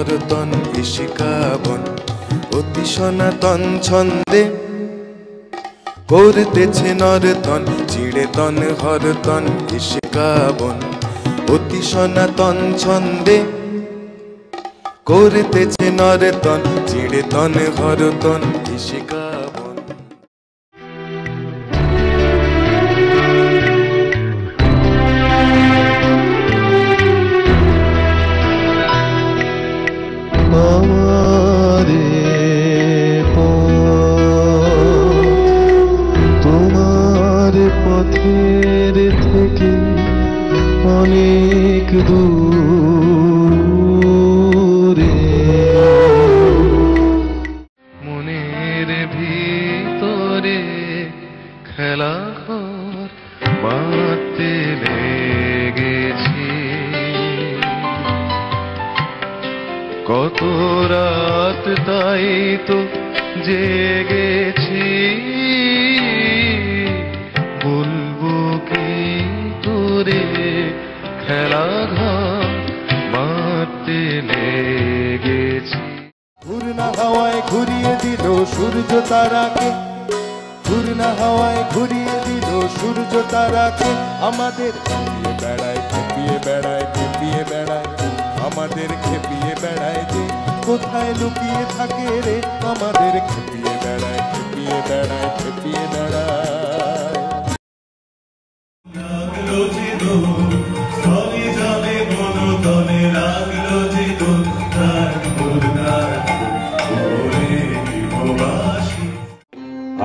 নর্তন ইশিকাবন অতি সনাতন ছন্দে করতেছে নর্তন চিড়ে তন হরতন ইশিকাবন অতি সনাতন ছন্দে করতেছে নর্তন চিড়ে তন হরতন ইশিকাবন। তোমার পথের থেকে অনেক দূরে মনের ভিতরে খেলা ঘর বাঁধতে লেগেছি। কত রাত তাই তো জেগেছি, বলবো কি করে খেলা ঘর বাঁধতে লেগেছি। ঘূর্ণা হাওয়ায় ঘুরিয়ে দিল সূর্য তারাকে, ঘূর্ণা হাওয়ায় ঘুরিয়ে দিল সূর্য তারাকে। আমাদের খেপিয়ে বেড়ায় খেপিয়ে বেড়ায় খেপিয়ে বেড়ায়, আমাদের খেপিয়ে বেড়ায় যে কোথায় লুকিয়ে থাকে রে। আমাদের খেপিয়ে বেড়ায় খেপিয়ে বেড়ায় খেপিয়ে বেড়ায়।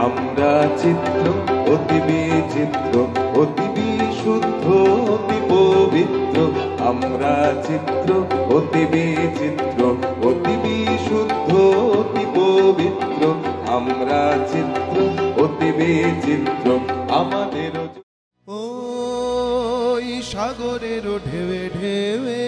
আমরা চিত্র অতি বিচিত্র অতি বিশুদ্ধ অতি পবিত্র। আমরা চিত্র অতি বিচিত্র অতি বিশুদ্ধ অতি পবিত্র। আমরা চিত্র অতি বিচিত্র আমাদের ওই সাগরের ঢেউে ঢেউে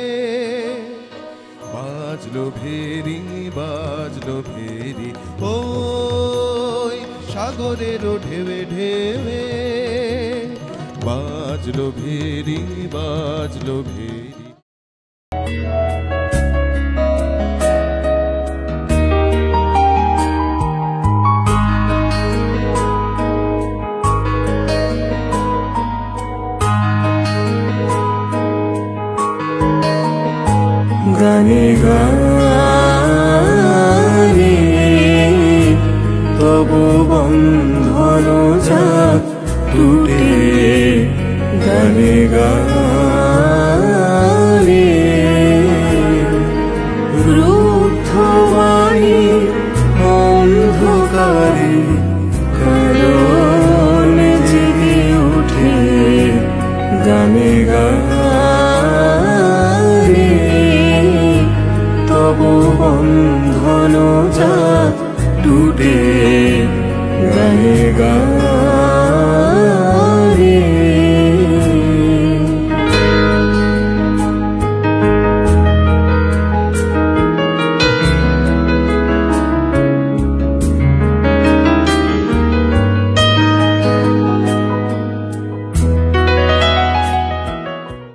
বাজলো ভেরি বাজলো ভেরি। ওই সাগরের ঢেউে ঢেউে বাজলো ভেরি বাজলো ভেরি। গানে গানে তবু বন্ধন যাক টুটে, গানে গানে রুদ্ধ বাণী অন্ধকারে কারণ জেগে ওঠে। গানে গানে তবু বন্ধন যাক টুটে, গানে গানে